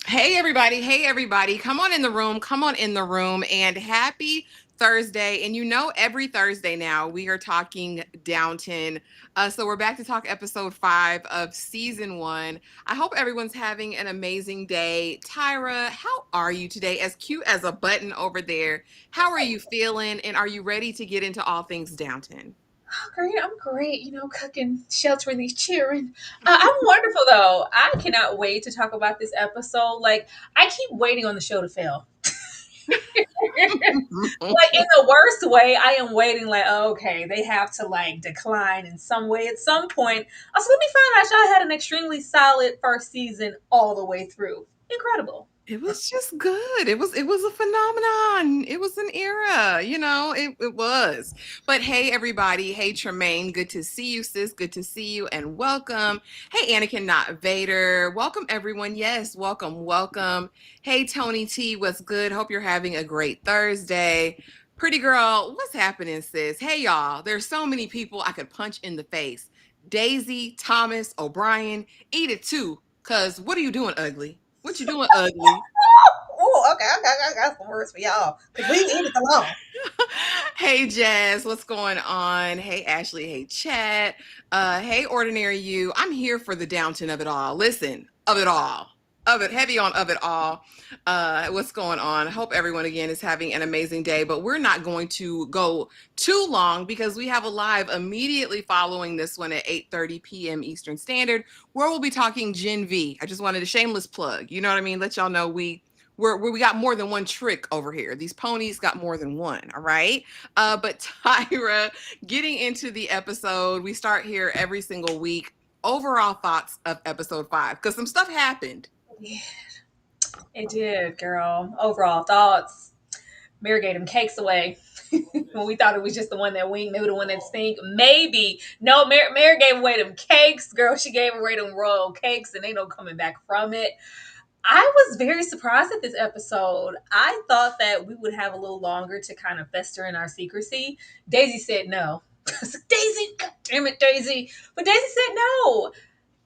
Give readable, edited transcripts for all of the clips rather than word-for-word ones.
Hey everybody, hey everybody. Come on in the room. Come on in the room and happy Thursday. And you know every Thursday now we are talking Downton. So we're back to talk episode 5 of season 1. I hope everyone's having an amazing day. Tyra, how are you today? As cute as a button over there. How are you feeling and are you ready to get into all things Downton? Oh, great. I'm great. Cooking, sheltering these children. I'm wonderful, though. I cannot wait to talk about this episode. Like, I keep waiting on the show to fail. Like, in the worst way, I am waiting, like, oh, okay, they have to, like, decline in some way at some point. Also, let me find out y'all had an extremely solid first season all the way through. Incredible. It was just good. It was a phenomenon. It was an era, it was. But hey everybody, hey Tremaine, good to see you, sis. Good to see you and welcome. Hey Anakin, not Vader. Welcome everyone. Yes, welcome, welcome. Hey Tony T, what's good? Hope you're having a great Thursday. Pretty girl, what's happening, sis? Hey y'all, there's so many people I could punch in the face. Daisy, Thomas, O'Brien, Edith too. Cause what are you doing, ugly? What you doing, ugly? Oh, okay, I got some words for y'all. Because leave Edith alone. Hey Jazz, what's going on? Hey Ashley, hey Chat. Hey Ordinary You. I'm here for the Downton of it all. Listen, of it all. Of it, heavy on of it all. What's going on? I hope everyone again is having an amazing day, but we're not going to go too long because we have a live immediately following this one at 8:30 p.m. Eastern Standard, where we'll be talking Gen V. I just wanted a shameless plug. You know what I mean? Let y'all know we got more than one trick over here. These ponies got more than one. All right. But Tyra, getting into the episode, we start here every single week. Overall thoughts of episode 5 because some stuff happened. Yeah, it did, girl. Overall thoughts. Mary gave them cakes away. When we thought it was just the one that winged, maybe the one that stink. Maybe. No, Mary gave away them cakes, girl. She gave away them royal cakes, and ain't no coming back from it. I was very surprised at this episode. I thought that we would have a little longer to kind of fester in our secrecy. Daisy said no. Daisy, God damn it, Daisy. But Daisy said no.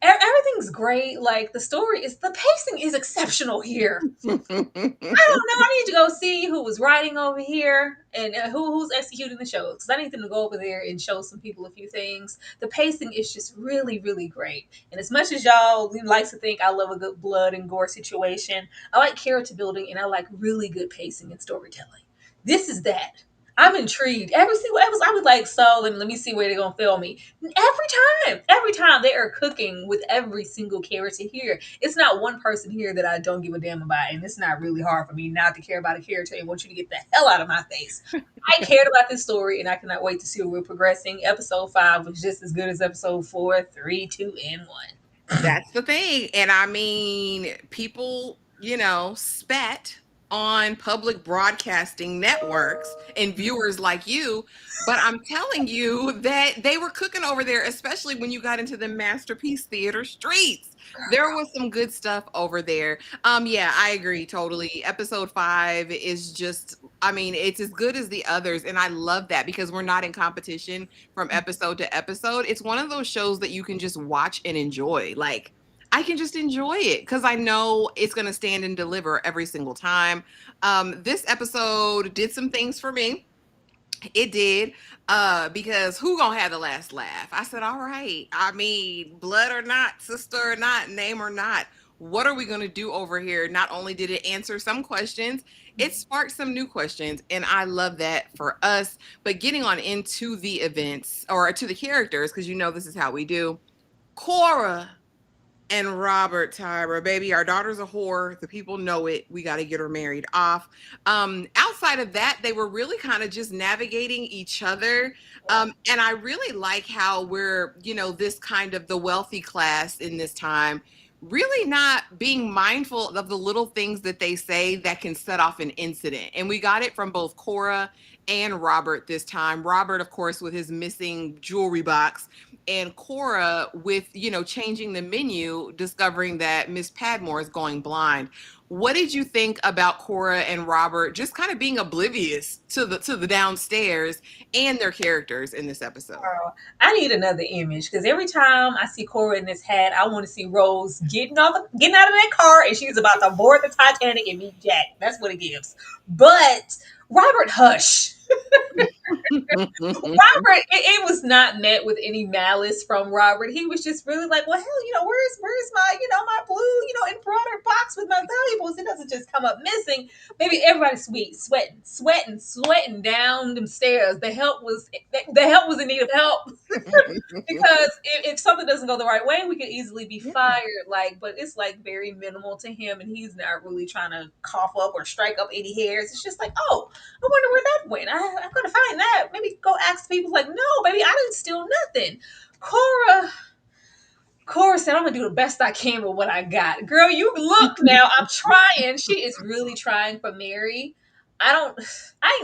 Everything's great. Like the pacing is exceptional here. I don't know. I need to go see who was writing over here and who's executing the shows. Because I need them to go over there and show some people a few things. The pacing is just really, really great. And as much as y'all like to think I love a good blood and gore situation, I like character building and I like really good pacing and storytelling. This is that. I'm intrigued. Every single episode, I was like, so let me see where they're gonna film me. Every time they are cooking with every single character here. It's not one person here that I don't give a damn about, and it's not really hard for me not to care about a character and want you to get the hell out of my face. I cared about this story, and I cannot wait to see where we're progressing. Episode 5 was just as good as episode 4, 3, 2, and 1. That's the thing. And I mean, people, spat on public broadcasting networks and viewers like you. But I'm telling you that they were cooking over there, especially when you got into the Masterpiece Theater streets. There was some good stuff over there. Yeah, I agree totally. Episode 5 is just, I mean, it's as good as the others. And I love that because we're not in competition from episode to episode. It's one of those shows that you can just watch and enjoy. Like, I can just enjoy it because I know it's going to stand and deliver every single time. This episode did some things for me. It did, because who gonna have the last laugh? I said, all right. I mean, blood or not, sister or not, name or not, what are we gonna do over here? Not only did it answer some questions, it sparked some new questions, and I love that for us. But getting on into the events or to the characters, because this is how we do. Cora and Robert, Tyra, baby, our daughter's a whore. The people know it. We got to get her married off. Outside of that, they were really kind of just navigating each other. And I really like how we're, this kind of the wealthy class in this time, really not being mindful of the little things that they say that can set off an incident. And we got it from both Cora and Robert this time. Robert, of course, with his missing jewelry box, and Cora with, changing the menu, discovering that Miss Patmore is going blind. What did you think about Cora and Robert just kind of being oblivious to the downstairs and their characters in this episode? Girl, I need another image because every time I see Cora in this hat, I want to see Rose getting out of that car and she's about to board the Titanic and meet Jack. That's what it gives. But Robert, hush. Robert, it was not met with any malice from Robert. He was just really like, well, hell, where's my, my blue, embroidered box with my valuables? It doesn't just come up missing. Maybe everybody's sweating down them stairs. The help was in need of help. Because if something doesn't go the right way, we could easily be fired. But it's like very minimal to him, and he's not really trying to cough up or strike up any hairs. It's just like, oh, I wonder where that went. I'm gonna find that. Maybe go ask people. Like, no, baby, I didn't steal nothing. Cora said, I'm gonna do the best I can with what I got. Girl, you look now. I'm trying. She is really trying for Mary. I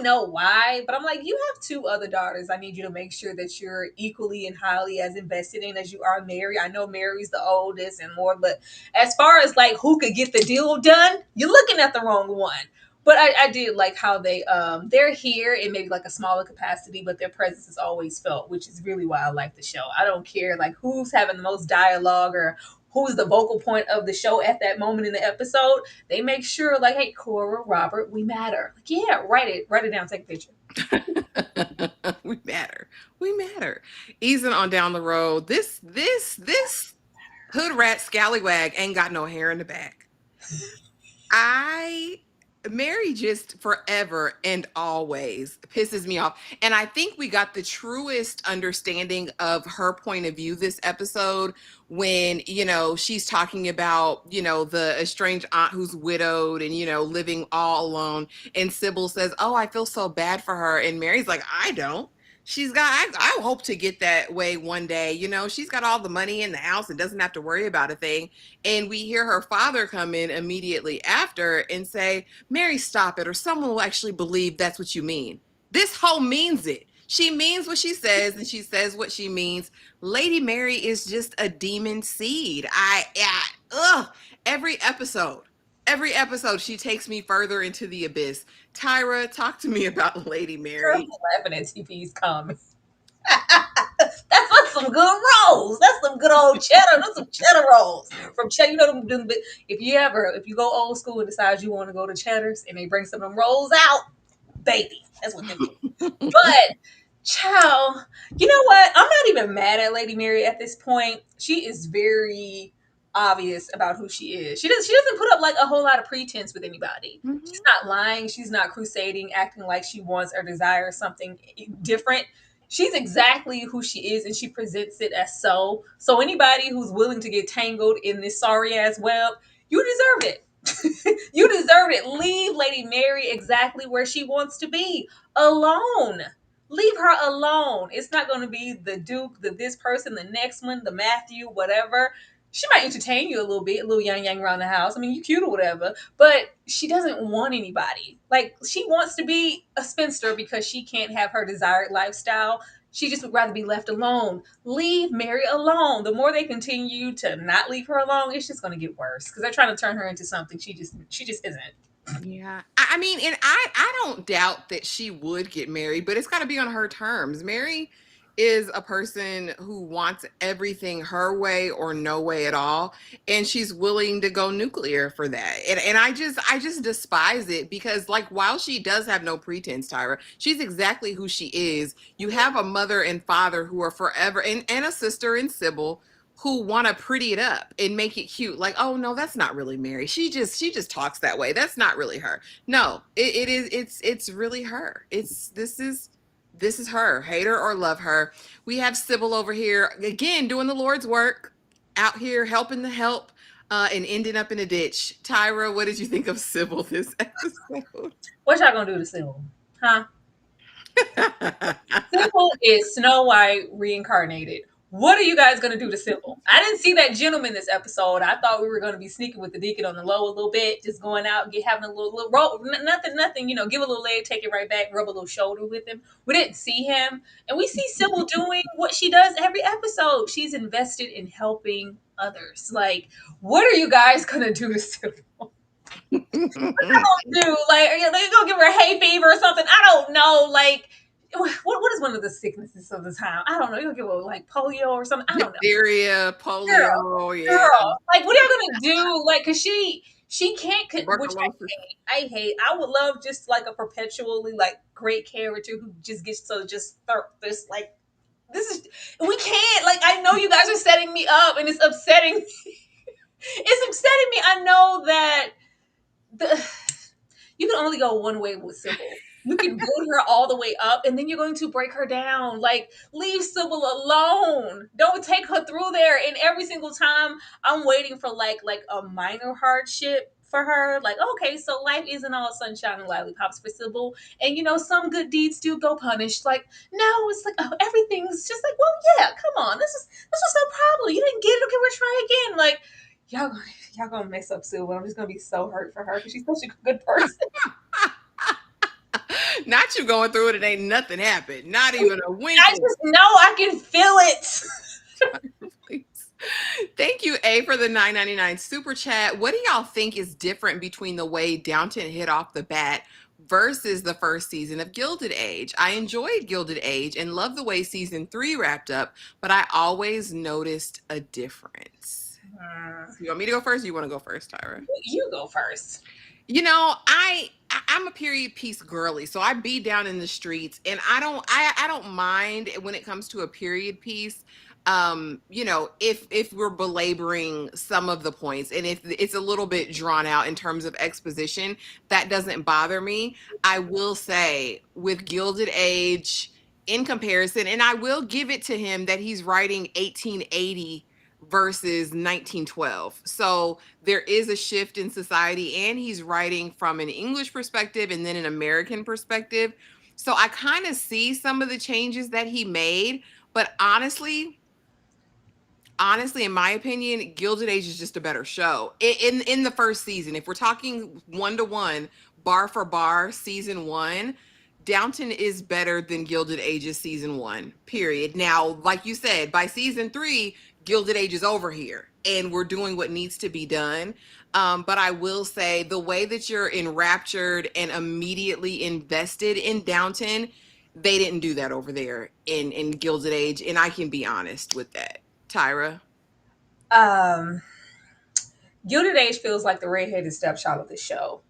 know why, but I'm like, you have two other daughters. I need you to make sure that you're equally and highly as invested in as you are Mary. I know Mary's the oldest and more, but as far as like who could get the deal done, you're looking at the wrong one. But I did like how they're here in maybe like a smaller capacity, but their presence is always felt, which is really why I like the show. I don't care like who's having the most dialogue or who's the vocal point of the show at that moment in the episode. They make sure like, hey, Cora, Robert, we matter. Like, yeah, write it down, take a picture. We matter. We matter. Easing on down the road. This hood rat scallywag ain't got no hair in the back. Mary just forever and always pisses me off. And I think we got the truest understanding of her point of view this episode when, she's talking about, the estranged aunt who's widowed and, living all alone. And Sybil says, oh, I feel so bad for her. And Mary's like, I don't. I hope to get that way one day. She's got all the money in the house and doesn't have to worry about a thing. And we hear her father come in immediately after and say, Mary, stop it, or someone will actually believe that's what you mean. This hoe means it. She means what she says, and she says what she means. Lady Mary is just a demon seed. Every episode, she takes me further into the abyss. Tyra, talk to me about Lady Mary. I'm laughing at TP's comments. That's some good rolls. That's some good old cheddar. That's some cheddar rolls from cheddar. If you go old school and decide you want to go to Cheddar's and they bring some of them rolls out, baby, that's what they do. But child, you know what? I'm not even mad at Lady Mary at this point. She is very obvious about who she is. She doesn't put up like a whole lot of pretense with anybody. Mm-hmm. She's not lying. She's not crusading, acting like she wants or desires something different. She's exactly who she is, and she presents it as so. So anybody who's willing to get tangled in this sorry ass web, you deserve it. You deserve it. Leave Lady Mary exactly where she wants to be, alone. Leave her alone. It's not going to be the Duke, this person, the next one, the Matthew, whatever. She might entertain you a little bit, a little yang around the house. I mean, you cute or whatever, but she doesn't want anybody. Like, she wants to be a spinster because she can't have her desired lifestyle. She just would rather be left alone. Leave Mary alone. The more they continue to not leave her alone, it's just going to get worse because they're trying to turn her into something she just isn't. Yeah. I mean, and I don't doubt that she would get married, but it's got to be on her terms. Mary is a person who wants everything her way or no way at all, and she's willing to go nuclear for that. And I just despise it because, like, while she does have no pretense, Tyra, she's exactly who she is. You have a mother and father who are forever, and a sister in Sybil who want to pretty it up and make it cute. Like, oh no, that's not really Mary. She just talks that way. That's not really her. No, it's really her. This is her. Hate her or love her. We have Sybil over here again doing the Lord's work, out here helping the help, and ending up in a ditch. Tyra, what did you think of Sybil this episode? What y'all gonna do to Sybil? Huh? Sybil is Snow White reincarnated. What are you guys gonna do to Sybil? I didn't see that gentleman this episode. I thought we were gonna be sneaking with the deacon on the low a little bit, just going out, having a little roll, nothing. Give a little leg, take it right back, rub a little shoulder with him. We didn't see him, and we see Sybil doing what she does every episode. She's invested in helping others. Like, what are you guys gonna do to Sybil? Do like, are they gonna give her hay fever or something? I don't know. Like, what is one of the sicknesses of the time? I don't know. You'll give her like polio or something. I don't know. Diphtheria, Girl, polio, yeah. girl. Like, what are you gonna do? Like, cause she can't, which Tuberculosis. I hate. I would love just like a perpetually like great character who just gets to just this like this is we can't like I know you guys are setting me up and it's upsetting me. It's upsetting me. I know that the you can only go one way with Sybil. You can build her all the way up, and then you're going to break her down. Like, leave Sybil alone. Don't take her through there. And every single time, I'm waiting for like a minor hardship for her. Like, okay, so life isn't all sunshine and lollipops for Sybil, and some good deeds do go punished. Like, no, it's like everything's just like, well, yeah, come on, this was no problem. You didn't get it. Okay, we'll try again. Like, y'all y'all gonna mess up Sybil. I'm just gonna be so hurt for her because she's such a good person. Not you going through it and ain't nothing happened. Not even a wink. I just know I can feel it. Please. Thank you, A, for the $9.99 super chat. What do y'all think is different between the way Downton hit off the bat versus the first season of Gilded Age? I enjoyed Gilded Age and love the way season 3 wrapped up, but I always noticed a difference. You want me to go first or you want to go first, Tyra? You go first. I'm a period piece girly, so I be down in the streets, and I don't mind when it comes to a period piece. If we're belaboring some of the points, and if it's a little bit drawn out in terms of exposition, that doesn't bother me. I will say with Gilded Age, in comparison, and I will give it to him that he's writing 1880 versus 1912. So there is a shift in society, and he's writing from an English perspective and then an American perspective. So I kind of see some of the changes that he made, but honestly, in my opinion, Gilded Age is just a better show. In the first season, if we're talking 1-to-1, bar for bar, season 1, Downton is better than Gilded Age's season 1, period. Now, like you said, by season 3, Gilded Age is over here and we're doing what needs to be done. But I will say the way that you're enraptured and immediately invested in Downton, they didn't do that over there in Gilded Age. And I can be honest with that. Tyra? Gilded Age feels like the redheaded stepchild of the show.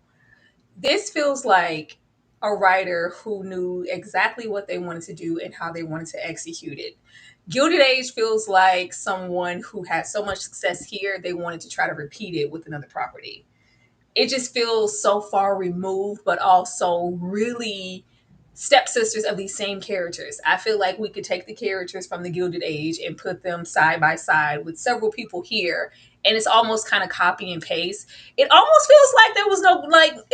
This feels like a writer who knew exactly what they wanted to do and how they wanted to execute it. Gilded Age feels like someone who had so much success here, they wanted to try to repeat it with another property. It just feels so far removed, but also really stepsisters of these same characters. I feel like we could take the characters from the Gilded Age and put them side by side with several people here, and it's almost kind of copy and paste. It almost feels like there was no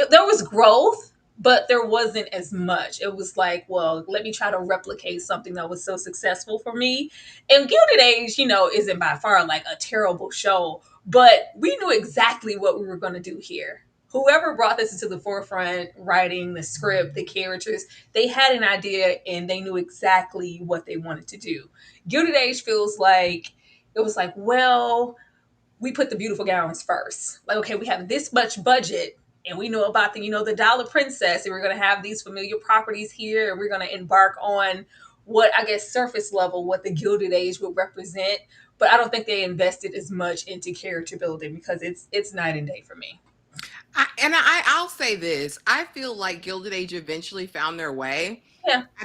there was growth, but there wasn't as much. It was like, well, let me try to replicate something that was so successful for me. And Gilded Age, isn't by far like a terrible show, but we knew exactly what we were going to do here. Whoever brought this into the forefront, writing the script, the characters, they had an idea and they knew exactly what they wanted to do. Gilded Age feels like it was like, well, we put the beautiful gowns first. Like, okay, we have this much budget and we know about the Dollar Princess, and we're going to have these familiar properties here, and we're going to embark on what I guess surface level, what the Gilded Age would represent. But I don't think they invested as much into character building because it's night and day for me. I'll say this. I feel like Gilded Age eventually found their way. Yeah. I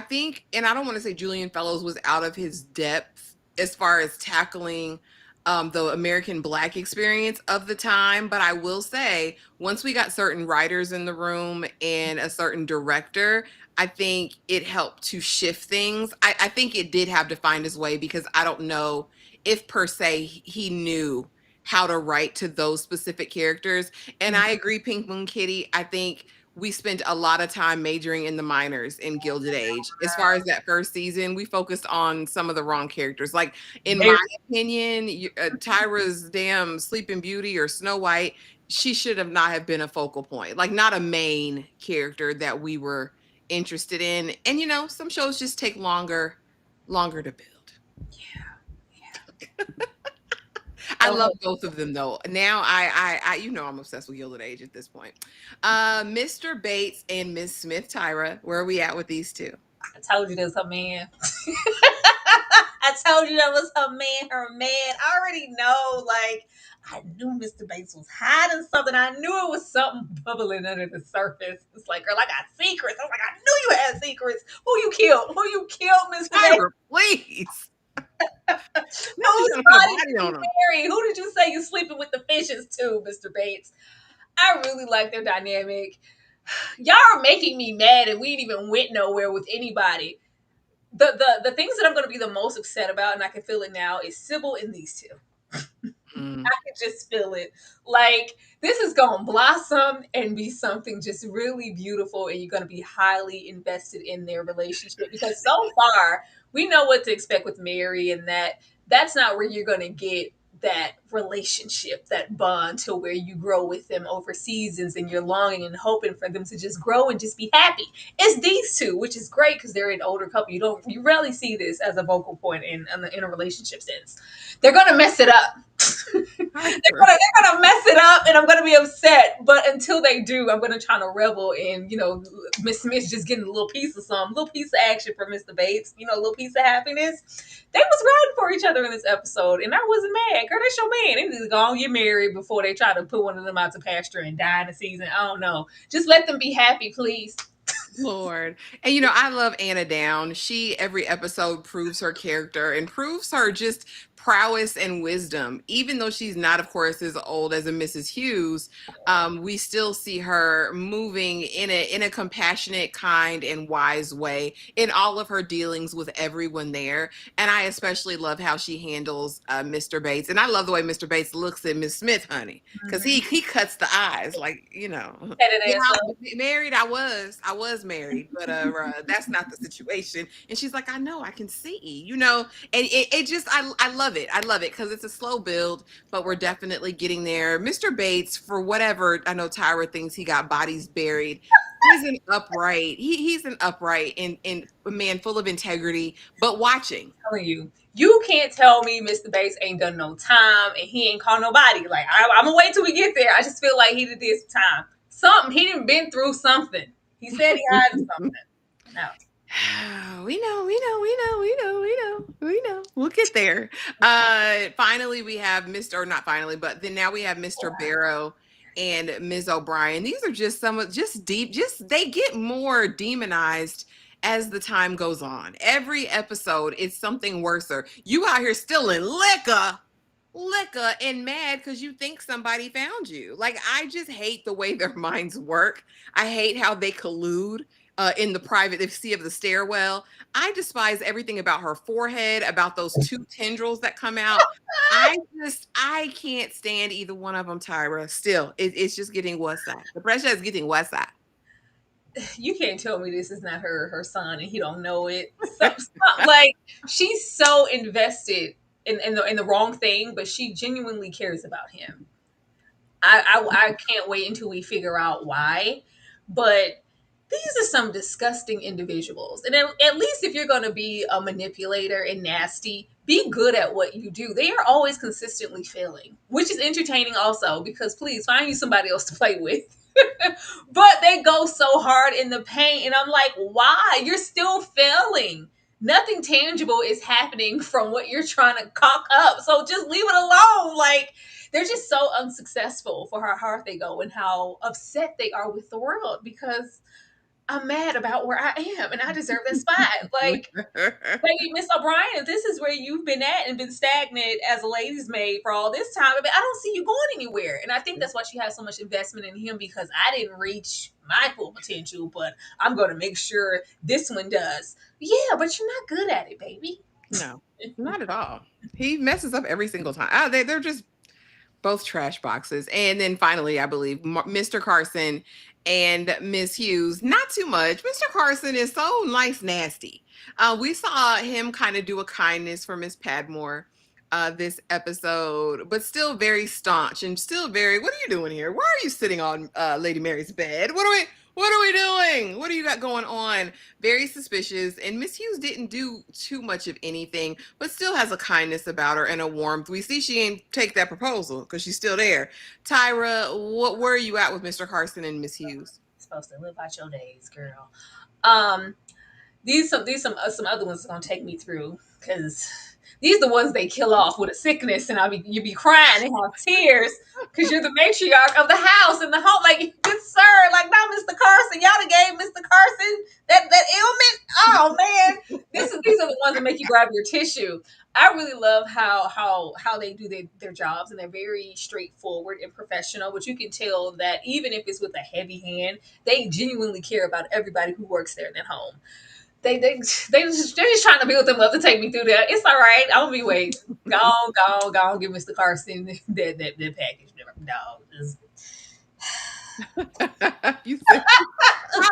think, and I don't want to say Julian Fellowes was out of his depth as far as tackling the American Black experience of the time. But I will say, once we got certain writers in the room and a certain director, I think it helped to shift things. I think it did have to find his way, because I don't know if per se he knew how to write to those specific characters. And I agree, Pink Moon Kitty. I think we spent a lot of time majoring in the minors in Gilded Age. As far as that first season, we focused on some of the wrong characters. Like, in my opinion, Tyra's damn Sleeping Beauty or Snow White, she should have not have been a focal point, like not a main character that we were interested in. And some shows just take longer to build. I love both of them though. Now I I'm obsessed with Gilded Age at this point. Mr. Bates and Miss Smith Tyra, where are we at with these two? I told you that was her man. I told you that was her man, I already know, like, I knew Mr. Bates was hiding something. I knew it was something bubbling under the surface. It's like, girl, I got secrets. I was like, I knew you had secrets. Who you killed, Mr. Bates? Please. Whose body did you marry? Who did you say you sleeping with the fishes to, Mr. Bates? I really like their dynamic. Y'all are making me mad, and we ain't even went nowhere with anybody. The things that I'm going to be the most upset about, and I can feel it now, is Sybil and these two. I can just feel it. Like, this is going to blossom and be something just really beautiful, and you're going to be highly invested in their relationship, because so far we know what to expect with Mary, and that's not where you're going to get that relationship, that bond, to where you grow with them over seasons and you're longing and hoping for them to just grow and just be happy. It's these two, which is great because they're an older couple. You rarely see this as a vocal point in a relationship sense. They're gonna mess it up. they're gonna mess it up, and I'm gonna be upset. But until they do, I'm gonna try to revel in, Miss Smith just getting a little piece of something, a little piece of action for Mr. Bates, a little piece of happiness. They was riding for each other in this episode, and I wasn't mad. Girl, that's your man. They need to go on get married before they try to put one of them out to pasture and die in the season. I don't know. Just let them be happy, please. Lord. And I love Anna Down. She, every episode, proves her character and proves her just prowess and wisdom. Even though she's not, of course, as old as a Mrs. Hughes, we still see her moving in a compassionate, kind, and wise way in all of her dealings with everyone there. And I especially love how she handles Mr. Bates. And I love the way Mr. Bates looks at Miss Smith, honey, because he cuts the eyes, like, married. I was married, but that's not the situation. And she's like, I know, I can see, and it just, I love it. I love it because it's a slow build, but we're definitely getting there. Mr. Bates, for whatever, I know Tyra thinks he got bodies buried. He's an upright. He's an upright and a man full of integrity, but watching. I'm telling you can't tell me Mr. Bates ain't done no time and he ain't called nobody. Like, I'm gonna wait till we get there. I just feel like he did this time. Something. He done been through something. He said he had something. No. We know. We'll get there. Finally, we have not finally, but then now we have Mr. Barrow and Ms. O'Brien. These are just they get more demonized as the time goes on. Every episode, it's something worser. You out here stealing liquor and mad because you think somebody found you. Like, I just hate the way their minds work. I hate how they collude in the privacy of the stairwell. I despise everything about her forehead, about those two tendrils that come out. I can't stand either one of them, Tyra. Still, it's just getting worse. The pressure is getting worse. You can't tell me this is not her son and he don't know it. Like, she's so invested in the wrong thing, but she genuinely cares about him. I can't wait until we figure out why. But these are some disgusting individuals. And at least if you're going to be a manipulator and nasty, be good at what you do. They are always consistently failing, which is entertaining also, because please find you somebody else to play with. But they go so hard in the paint, and I'm like, why? You're still failing. Nothing tangible is happening from what you're trying to cock up. So just leave it alone. Like, they're just so unsuccessful for how hard they go and how upset they are with the world, because I'm mad about where I am and I deserve that spot. Like, baby, Miss O'Brien, this is where you've been at and been stagnant as a ladies' maid for all this time. I mean, I don't see you going anywhere. And I think that's why she has so much investment in him, because I didn't reach my full potential, but I'm going to make sure this one does. Yeah, but you're not good at it, baby. No, not at all. He messes up every single time. They're just Both trash boxes. And then finally, I believe Mr. Carson and Miss Hughes. Not too much. Mr. Carson is so nice, nasty. We saw him kind of do a kindness for Miss Patmore this episode, but still very staunch and still very. What are you doing here? Why are you sitting on Lady Mary's bed? What are we? What are we doing? What do you got going on? Very suspicious. And Miss Hughes didn't do too much of anything, but still has a kindness about her and a warmth. We see she ain't take that proposal because she's still there. Tyra, where are you at with Mr. Carson and Miss Hughes? You're supposed to live out your days, girl. Um, some other ones gonna take me through because these are the ones they kill off with a sickness, and you be crying and have tears because you're the matriarch of the house and the home. Like, good sir, like now, Mr. Carson, y'all done gave Mr. Carson that ailment. Oh man, these are the ones that make you grab your tissue. I really love how they do their jobs, and they're very straightforward and professional. But you can tell that even if it's with a heavy hand, they genuinely care about everybody who works there in that home. They're just trying to build them up to take me through there. It's all right. I'm gonna be waiting. Go on. Give Mr. Carson that package. No, You said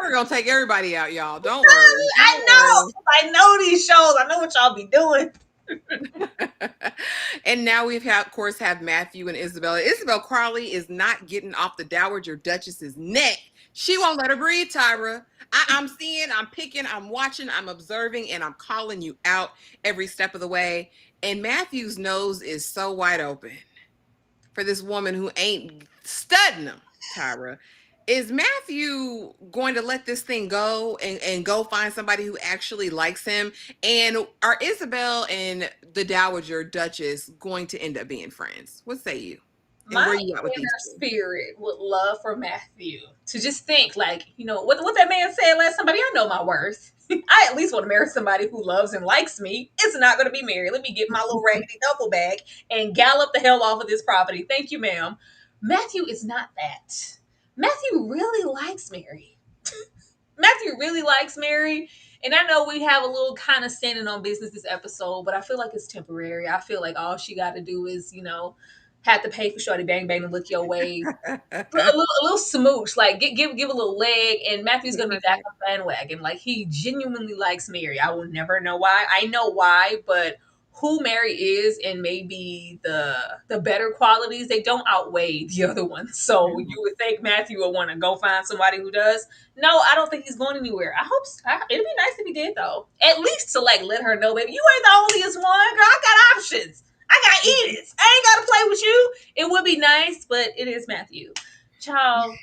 we're gonna take everybody out, y'all. Don't worry. I know these shows. I know what y'all be doing. And now we've had, of course, have Matthew and Isobel. Isobel Crawley is not getting off the Dowager Duchess's neck. She won't let her breathe, Tyra. I'm seeing, I'm picking, I'm watching, I'm observing, and I'm calling you out every step of the way. And Matthew's nose is so wide open for this woman who ain't studying him, Tyra. Is Matthew going to let this thing go and go find somebody who actually likes him? And are Isobel and the Dowager Duchess going to end up being friends? What say you? And My where you at with these inner two? spirit would love for Matthew to just think, like, what that man said last time, buddy, I know my worth. I at least want to marry somebody who loves and likes me. It's not going to be Mary. Let me get my little raggedy duffel bag and gallop the hell off of this property. Thank you, ma'am. Matthew is not that. Matthew really likes Mary. Matthew really likes Mary. And I know we have a little kind of standing on business this episode, but I feel like it's temporary. I feel like all she got to do is, have to pay for Shorty Bang Bang to look your way. A little smooch, like give a little leg, and Matthew's gonna be back on the bandwagon. Like, he genuinely likes Mary. I will never know why. I know why, but who Mary is and maybe the better qualities, they don't outweigh the other ones. So you would think Matthew would want to go find somebody who does. No, I don't think he's going anywhere. I hope it'd be nice if he did, though. At least to like let her know, baby, you ain't the onlyest one, girl. I got options. I got Edith. I ain't got to play with you. It would be nice, but it is Matthew. Child,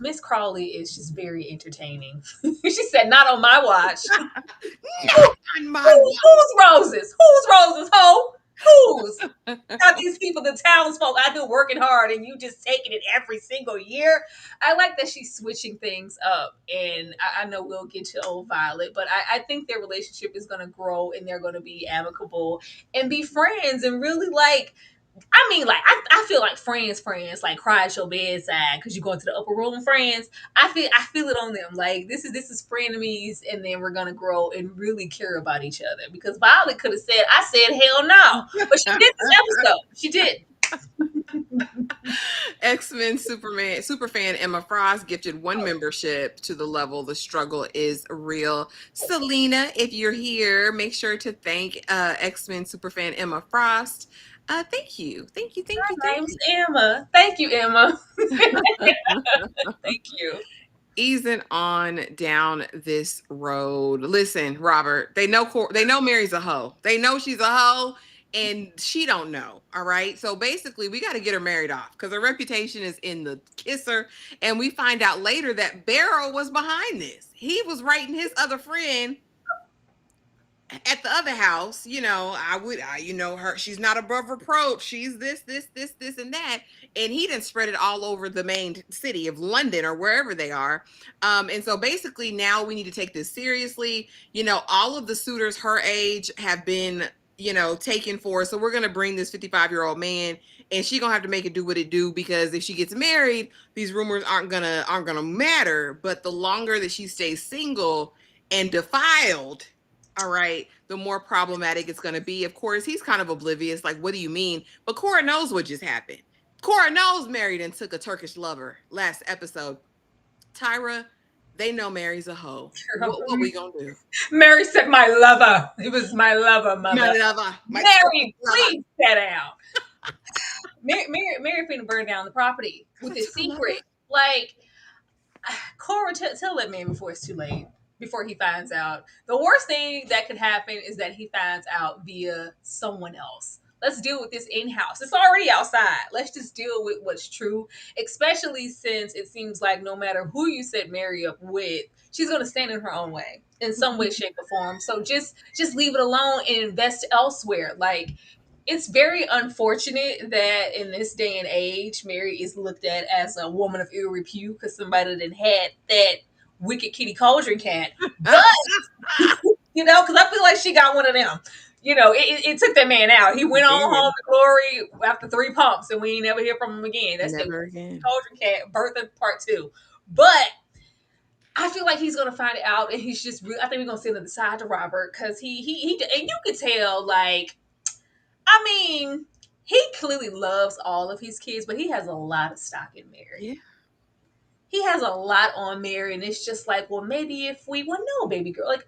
Miss Crawley is just very entertaining. She said, "Not on my watch." Not on my watch. Whose roses? Whose roses, ho? Whose? Got these people, the townsfolk out here working hard, and you just taking it every single year. I like that she's switching things up, and I know we'll get to old Violet, but I think their relationship is going to grow, and they're going to be amicable and be friends, and really I feel like friends, like cry at your bedside because you're going to the upper room. Friends, I feel it on them. Like this is frenemies, and then we're gonna grow and really care about each other. Because Violet could have said, "I said hell no," but she did this episode. She did. X-Men superfan Emma Frost gifted 1 membership to the level The Struggle is Real. Selena, if you're here, make sure to thank X-Men superfan Emma Frost. Thank you. My name's Emma. Thank you, Emma. Thank you. Easing on down this road. Listen, Robert, they know Mary's a hoe. They know she's a hoe, and she don't know. All right. So basically, we got to get her married off because her reputation is in the kisser. And we find out later that Barrow was behind this. He was writing his other friend at the other house, her, she's not above reproach. She's this, and that. And he didn't spread it all over the main city of London or wherever they are. And so basically now we need to take this seriously. All of the suitors her age have been, taken for. So we're going to bring this 55-year-old man, and she gonna have to make it do what it do, because if she gets married, these rumors aren't gonna matter. But the longer that she stays single and defiled, all right, the more problematic it's going to be. Of course, he's kind of oblivious. Like, what do you mean? But Cora knows what just happened. Cora knows married and took a Turkish lover last episode. Tyra, they know Mary's a hoe. What we gonna do? Mary said, "My lover." It was my lover, My mother. lover, my Turkish Mary, lover. please sit down. Mary finna burn down the property with I his took a lover. secret. Like, Cora, tell that man before it's too late. Before he finds out, the worst thing that could happen is that he finds out via someone else. Let's deal with this in house. It's already outside. Let's just deal with what's true, especially since it seems like no matter who you set Mary up with, she's going to stand in her own way in some way, shape, or form. So just leave it alone and invest elsewhere. Like, it's very unfortunate that in this day and age, Mary is looked at as a woman of ill repute because somebody that had that wicked kitty cauldron cat. But because I feel like she got one of them. It took that man out. He went on home to glory after 3 pumps, and we ain't never hear from him again. That's the Never again. cauldron cat birthing part 2. But I feel like he's gonna find it out, and he's just. I think we're gonna send it aside to Robert because he and you could tell like I mean, he clearly loves all of his kids, but he has a lot of stock in Mary. Yeah. He has a lot on Mary, and it's just like, well, maybe if we, well, no, baby girl, like,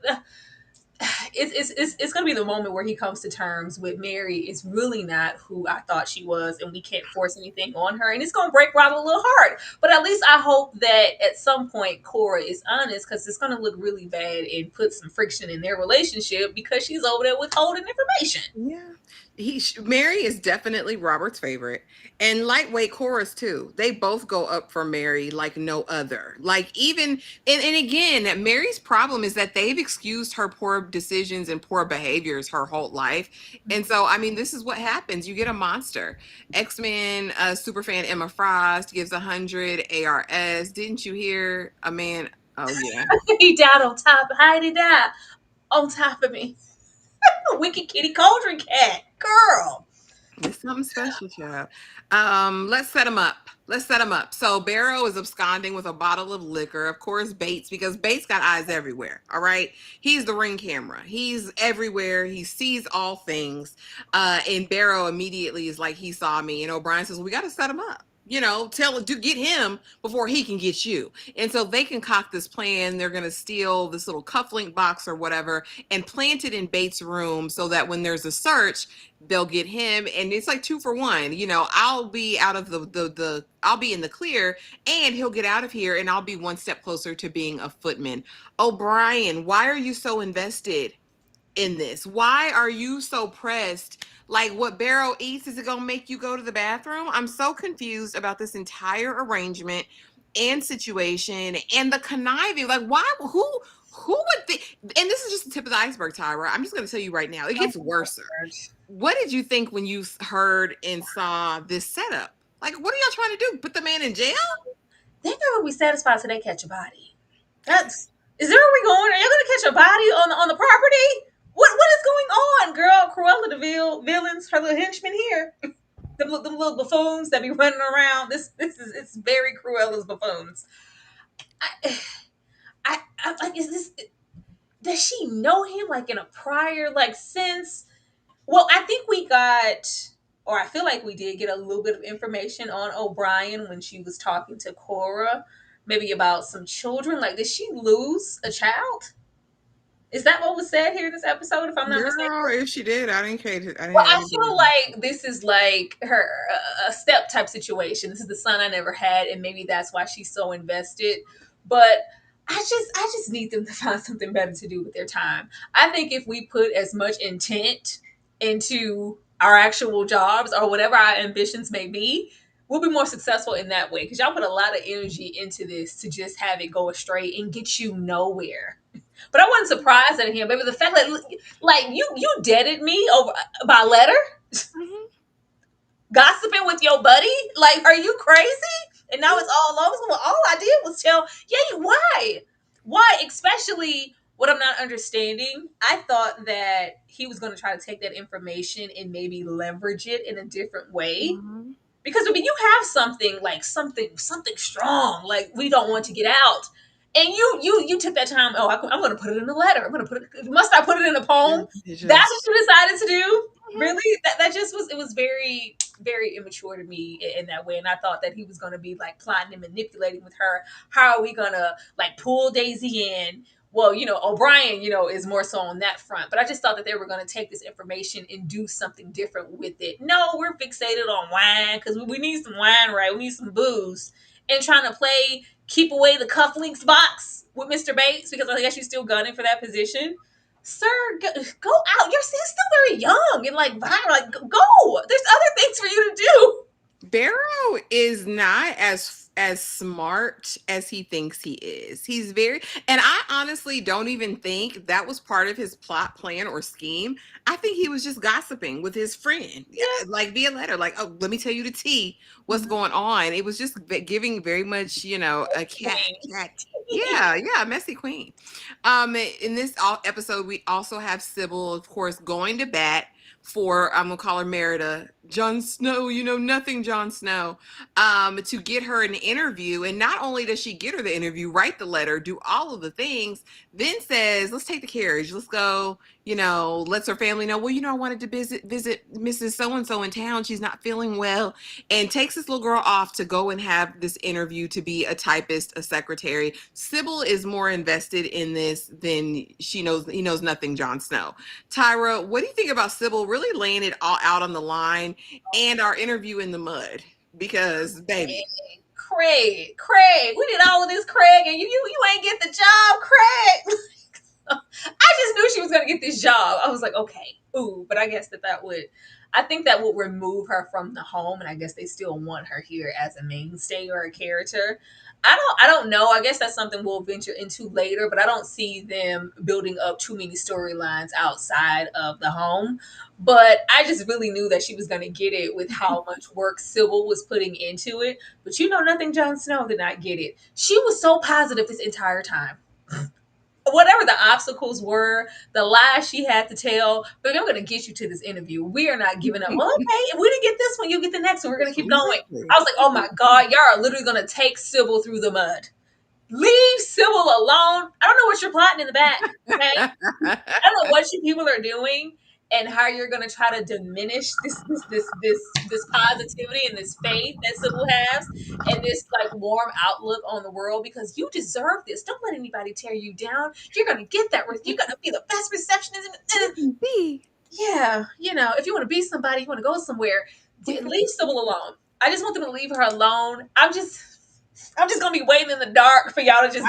it's gonna be the moment where he comes to terms with Mary is really not who I thought she was, and we can't force anything on her, and it's gonna break Robert a little hard. But at least I hope that at some point Cora is honest, because it's gonna look really bad and put some friction in their relationship because she's over there withholding information. Yeah. Mary is definitely Robert's favorite, and lightweight chorus too. They both go up for Mary like no other. Like even and again, Mary's problem is that they've excused her poor decisions and poor behaviors her whole life, and so I mean, this is what happens. You get a monster. X-Men superfan Emma Frost gives 100 ARS. Didn't you hear a man? Oh yeah. He died on top. Heidi died on top of me. Wicked kitty cauldron cat. Girl. It's something special, child. Let's set him up. Let's set him up. So Barrow is absconding with a bottle of liquor. Of course, Bates, because Bates got eyes everywhere. All right. He's the ring camera. He's everywhere. He sees all things. And Barrow immediately is like, he saw me. And O'Brien says, we got to set him up. Get him before he can get you. And so they concoct this plan. They're going to steal this little cufflink box or whatever and plant it in Bates' room so that when there's a search, they'll get him, and it's like 2 for 1. I'll be out of the I'll be in the clear, and he'll get out of here, and I'll be one step closer to being a footman. O'Brien, why are you so invested in this? Why are you so pressed? Like, what Barrow eats, is it gonna make you go to the bathroom? I'm so confused about this entire arrangement and situation and the conniving. Like, why? Who would think? And this is just the tip of the iceberg, Tyra. I'm just gonna tell you right now, it gets worse. What did you think when you heard and saw this setup? Like, what are y'all trying to do? Put the man in jail? They're not gonna be satisfied till they catch a body. Is there where we going? Are you gonna catch a body on the property? What is going on, girl? Cruella the villains, her little henchmen here. The little buffoons that be running around. This is it's very Cruella's buffoons. I like, is this, does she know him like in a prior like sense? Well, I think we got, or I feel like we did get a little bit of information on O'Brien when she was talking to Cora, maybe about some children. Like, did she lose a child? Is that what was said here in this episode, if I'm not mistaken? Girl, if she did, I didn't care. Well, I feel like this is like her a step type situation. This is the son I never had, and maybe that's why she's so invested. But I just need them to find something better to do with their time. I think if we put as much intent into our actual jobs or whatever our ambitions may be, we'll be more successful in that way. Because y'all put a lot of energy into this to just have it go astray and get you nowhere. But I wasn't surprised at him. Maybe the fact that, like, you deaded me over by letter, gossiping with your buddy. Like, are you crazy? And now it's all over. Well, all I did was tell. Yeah, why? Especially what I'm not understanding. I thought that he was going to try to take that information and maybe leverage it in a different way. Because I mean, you have something like something strong. Like, we don't want to get out. And you took that time. Oh, I'm going to put it in a letter. I'm going to put it. Must I put it in a poem? It That's just, what you decided to do. mhm. Really? That just was. It was very very immature to me in that way. And I thought that he was going to be like plotting and manipulating with her. How are we going to like pull Daisy in? Well, O'Brien, is more so on that front. But I just thought that they were going to take this information and do something different with it. No, we're fixated on wine because we need some wine, right? We need some booze. And trying to play keep away the cufflinks box with Mr. Bates because I guess you're still gunning for that position. Sir, go out. You're still very young and like vibrant. Like, go. There's other things for you to do. Barrow is not as smart as he thinks he is. He's very, and I honestly don't even think that was part of his plot plan or scheme. I think he was just gossiping with his friend, yeah, Yeah. like via letter, like, oh, let me tell you the tea, what's Mhm. going on. It was just giving very much, a cat. Yeah, messy queen. In this episode, we also have Sybil, of course, going to bat for, I'm gonna call her Merida, Jon Snow, nothing Jon Snow, to get her an interview. And not only does she get her the interview, write the letter, do all of the things, then says, let's take the carriage, let's go, lets her family know, well, I wanted to visit Mrs. So-and-so in town, she's not feeling well, and takes this little girl off to go and have this interview to be a typist, a secretary. Sybil is more invested in this than he knows nothing Jon Snow. Tyra, what do you think about Sybil really laying it all out on the line and our interview in the mud? Because, baby. Craig, we did all of this, Craig, and you ain't get the job, Craig. I just knew she was gonna get this job. I was like, okay, ooh, but I guess I think that would remove her from the home, and I guess they still want her here as a mainstay or a character. I don't know. I guess that's something we'll venture into later, but I don't see them building up too many storylines outside of the home. But I just really knew that she was going to get it with how much work Sybil was putting into it. But nothing Jon Snow did not get it. She was so positive this entire time. Whatever the obstacles were, the lies she had to tell, but I'm going to get you to this interview. We are not giving up. Well, okay, if we didn't get this one, you'll get the next one. We're going to keep going. Exactly. I was like, oh my God, y'all are literally going to take Sybil through the mud. Leave Sybil alone. I don't know what you're plotting in the back. Okay? I don't know what you people are doing and how you're going to try to diminish this positivity and this faith that Sybil has and this like warm outlook on the world because you deserve this. Don't let anybody tear you down. You're going to get that. You're going to be the best receptionist. Yeah, if you want to be somebody, you want to go somewhere, leave Sybil alone. I just want them to leave her alone. I'm just gonna be waiting in the dark for y'all to just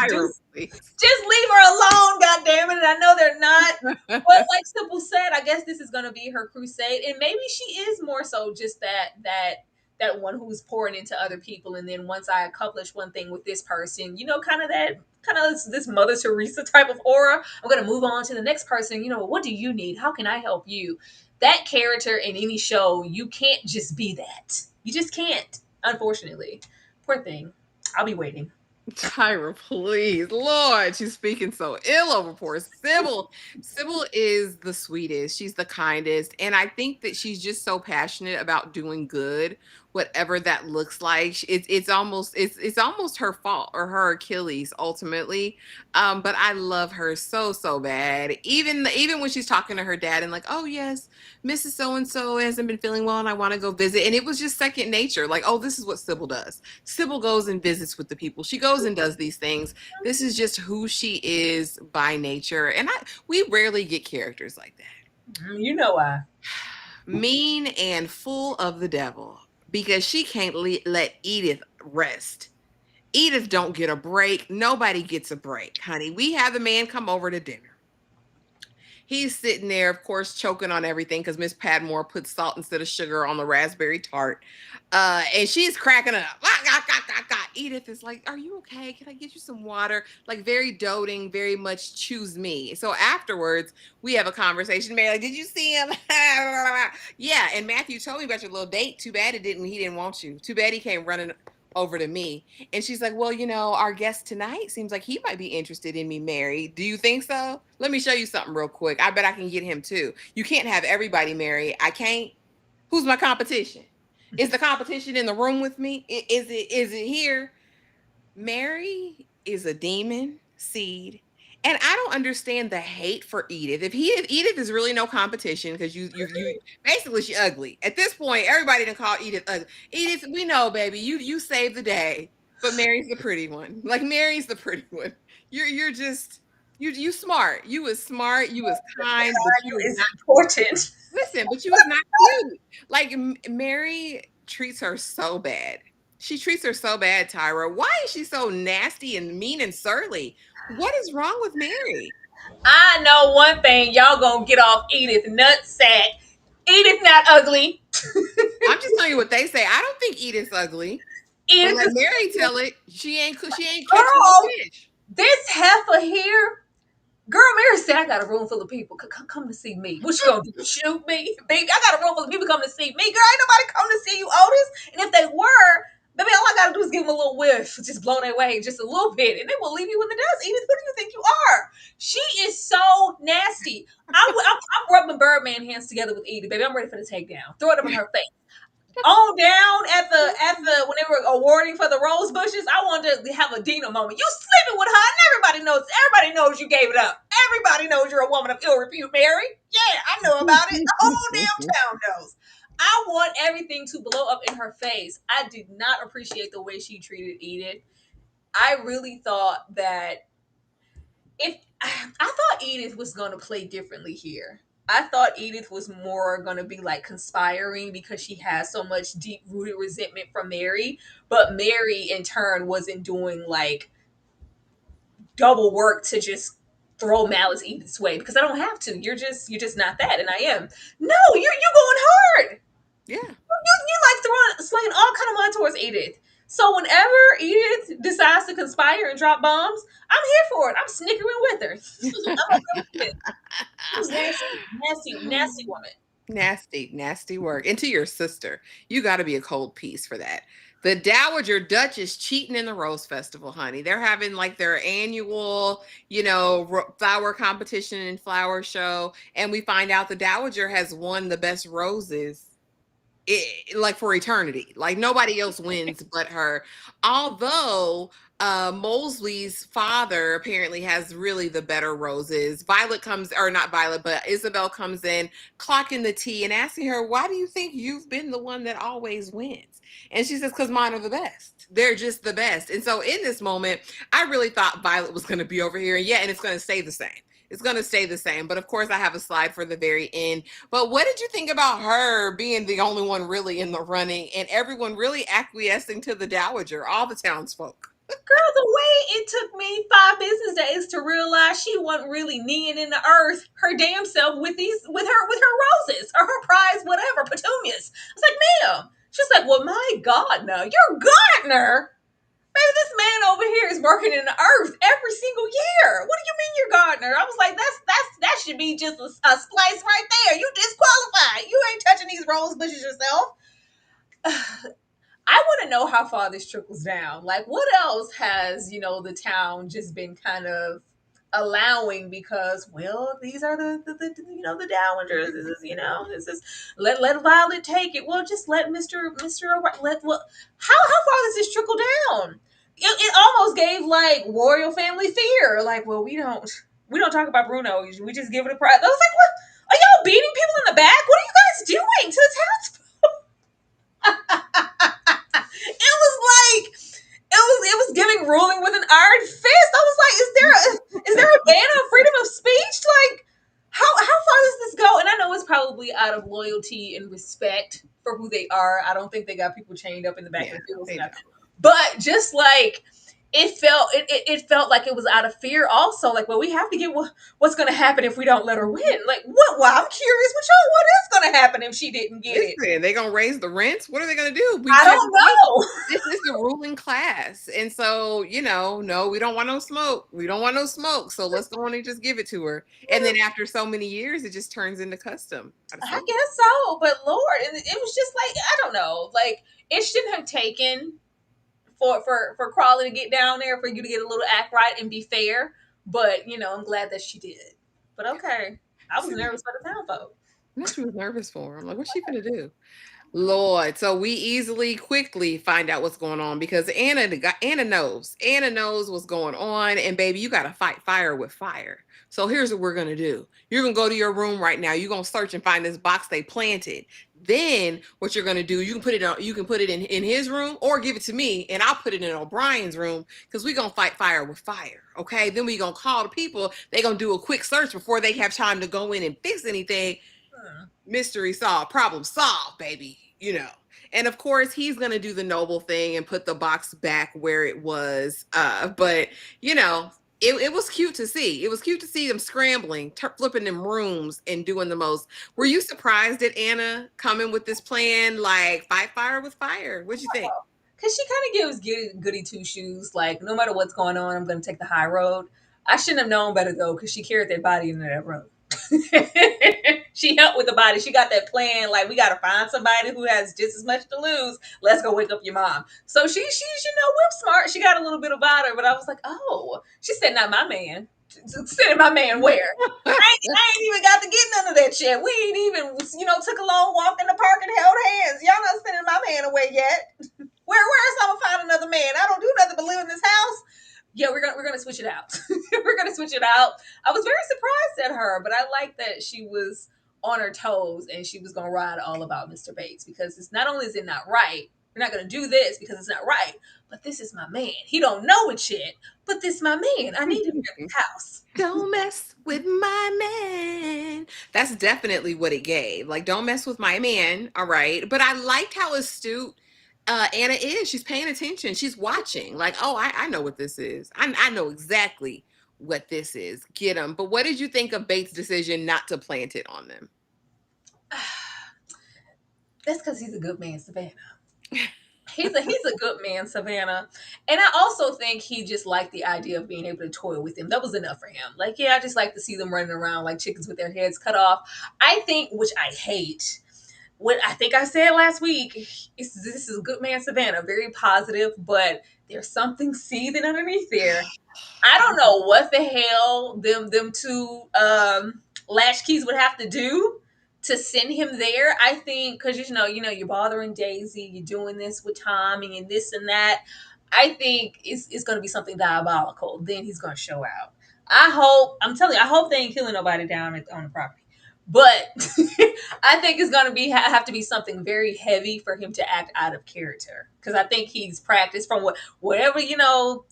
leave her alone, god damn it. And I know they're not. But like Sybil said, I guess this is gonna be her crusade. And maybe she is more so just that one who's pouring into other people. And then once I accomplish one thing with this person, kind of this Mother Teresa type of aura, I'm gonna move on to the next person. What do you need? How can I help you? That character in any show, you can't just be that. You just can't, unfortunately. Poor thing. I'll be waiting. Tyra, please. Lord, she's speaking so ill over poor Sybil. Sybil is the sweetest. She's the kindest. And I think that she's just so passionate about doing good, whatever that looks like. It's almost her fault or her Achilles ultimately. But I love her so bad. Even when she's talking to her dad and like, oh yes, Mrs. So-and-so hasn't been feeling well and I want to go visit. And it was just second nature. Like, oh, this is what Sybil does. Sybil goes and visits with the people. She goes and does these things. This is just who she is by nature. And we rarely get characters like that. You know why. Mean and full of the devil because she can't let Edith rest. Edith don't get a break. Nobody gets a break, honey. We have the man come over to dinner. He's sitting there, of course, choking on everything because Miss Patmore put salt instead of sugar on the raspberry tart. And she's cracking up. Edith is like, are you okay? Can I get you some water? Like very doting, very much choose me. So afterwards, we have a conversation. Mary, like, did you see him? Yeah, and Matthew told me about your little date. Too bad he didn't want you. Too bad he came running over to me. And she's like, well, our guest tonight seems like he might be interested in me, Mary. Do you think so? Let me show you something real quick. I bet I can get him too. You can't have everybody, Mary. I can't. Who's my competition? Is the competition in the room with me? Is it here? Mary is a demon seed. And I don't understand the hate for Edith. If Edith is really no competition because you basically she ugly. At this point, everybody done call Edith ugly. Edith, we know, baby, you saved the day. But Mary's the pretty one. Like Mary's the pretty one. You're just you smart. You was smart. You was kind, but you was It's not. important. Listen, but she was not cute. Like Mary treats her so bad. She treats her so bad, Tyra. Why is she so nasty and mean and surly? What is wrong with Mary? I know one thing. Y'all gonna get off Edith nutsack. Edith not ugly. I'm just telling you what they say. I don't think Edith's ugly. But Edith let is Mary tell it. She ain't catching no girl. fish. This heifer here. Girl, Mary said, I got a room full of people. Come to see me. What you gonna do? Shoot me? Baby, I got a room full of people coming to see me. Girl, ain't nobody coming to see you, Otis. And if they were, baby, all I gotta do is give them a little whiff. Just blow their way just a little bit. And they will leave you in the dust. Edith, who do you think you are? She is so nasty. I'm rubbing Birdman hands together with Edith, baby. I'm ready for the takedown. Throw it up in her face. On down at the when they were awarding for the rose bushes, I wanted to have a Dina moment. You sleeping with her, and everybody knows you gave it up. Everybody knows you're a woman of ill repute, Mary. Yeah, I know about it. The whole damn town knows. I want everything to blow up in her face. I did not appreciate the way she treated Edith. I really thought that if I thought Edith was going to play differently here. I thought Edith was more going to be like conspiring because she has so much deep rooted resentment from Mary, but Mary in turn wasn't doing like double work to just throw malice Edith's way because I don't have to. You're just not that, and I am. No, you're going hard. Yeah. You like slaying all kind of mud towards Edith. So whenever Edith decides to conspire and drop bombs, I'm here for it. I'm snickering with her. I'm okay with it. She was nasty woman. Nasty, nasty work. And to your sister, you got to be a cold piece for that. The Dowager Duchess cheating in the Rose Festival, honey. They're having like their annual, flower competition and flower show. And we find out the Dowager has won the best roses like for eternity. Like nobody else wins but her. Although Molesley's father apparently has really the better roses. Violet comes, or not Violet, but Isobel comes in, clocking the tea and asking her, why do you think you've been the one that always wins? And she says, because mine are the best. They're just the best. And so in this moment, I really thought Violet was going to be over here. And it's going to stay the same. It's going to stay the same. But of course, I have a slide for the very end. But what did you think about her being the only one really in the running and everyone really acquiescing to the Dowager, all the townsfolk? Girl, the way it took me 5 business days to realize she wasn't really kneeing in the earth her damn self with her roses or her prize, whatever, petunias. I was like, ma'am. She's like, well, my gardener, your gardener? Baby, this man over here is working in the earth every single year. What do you mean you're gardener? I was like, that should be just a splice right there. You disqualified. You ain't touching these rose bushes yourself. I want to know how far this trickles down. Like, what else has, the town just been kind of allowing because, well, these are the dowagers. This is let Violet take it. Well, just let Mr. How far does this trickle down? It almost gave like royal family fear. Like, well, we don't talk about Bruno. We just give it a prize. I was like, what? Are y'all beating people in the back? What are you guys doing to the townsfolk? It was like it was giving ruling with an iron fist. I was like, is there a ban on freedom of speech? Like, how far does this go? And I know it's probably out of loyalty and respect for who they are. I don't think they got people chained up in the back of the field. But just like it felt like it was out of fear also. Like, well, we have to get what's going to happen if we don't let her win. Like, what? Well, I'm curious what is going to happen if she didn't get it. Are they going to raise the rents? What are they going to do? I don't know. This is the ruling class. And so, no, we don't want no smoke. We don't want no smoke. So let's go on and just give it to her. And then after so many years, it just turns into custom. I guess so. But Lord, and it was just like, I don't know. Like, it shouldn't have taken for Crawley to get down there, for you to get a little act right and be fair. But, I'm glad that she did. But okay. I was nervous for the town folk. She was nervous for him. Like, what's she gonna do? Lord, so we quickly find out what's going on because Anna knows. Anna knows what's going on, and baby, you gotta fight fire with fire. So here's what we're gonna do. You're gonna go to your room right now. You're gonna search and find this box they planted. Then what you're gonna do, you can put it in his room or give it to me, and I'll put it in O'Brien's room because we're gonna fight fire with fire. Okay. Then we're gonna call the people. They're gonna do a quick search before they have time to go in and fix anything. Mystery solved, problem solved, baby. And of course he's gonna do the noble thing and put the box back where it was. But it was cute to see. It was cute to see them scrambling, flipping them rooms and doing the most. Were you surprised at Anna coming with this plan, like fight fire with fire? What'd you think? Because she kind of gives goody two shoes. Like, no matter what's going on, I'm going to take the high road. I shouldn't have known better, though, because she carried that body into that room. She helped with the body. She got that plan. Like, we got to find somebody who has just as much to lose. Let's go wake up your mom. So she's whip smart. She got a little bit about her, but I was like, oh, she said, not my man. Sending my man where? I ain't even got to get none of that shit. We ain't even, took a long walk in the park and held hands. Y'all not sending my man away yet. Where else I'm gonna find another man? I don't do nothing but live in this house. Yeah, we're gonna switch it out. We're gonna switch it out. I was very surprised at her, but I like that she was on her toes and she was gonna ride all about Mr. Bates because it's not only is it not right, we're not gonna do this because it's not right, but this is my man. He don't know it yet, but this is my man. I need him in the house. Don't mess with my man. That's definitely what it gave. Like, don't mess with my man. All right. But I liked how astute Anna is. She's paying attention. She's watching. Like, oh, I know what this is. I know exactly what this is. Get them. But what did you think of Bates' decision not to plant it on them? That's because he's a good man, Savannah. He's a good man, Savannah. And I also think he just liked the idea of being able to toy with him. That was enough for him. Like, yeah, I just like to see them running around like chickens with their heads cut off. I think, which I hate, what I think I said last week, this is a good man, Savannah. Very positive, but there's something seething underneath there. I don't know what the hell them two latchkeys would have to do to send him there. I think because you're bothering Daisy, you're doing this with Tommy and this and that. I think it's going to be something diabolical. Then he's going to show out. I'm telling you, I hope they ain't killing nobody down on the property. But I think it's going to have to be something very heavy for him to act out of character. Because I think he's practiced from whatever,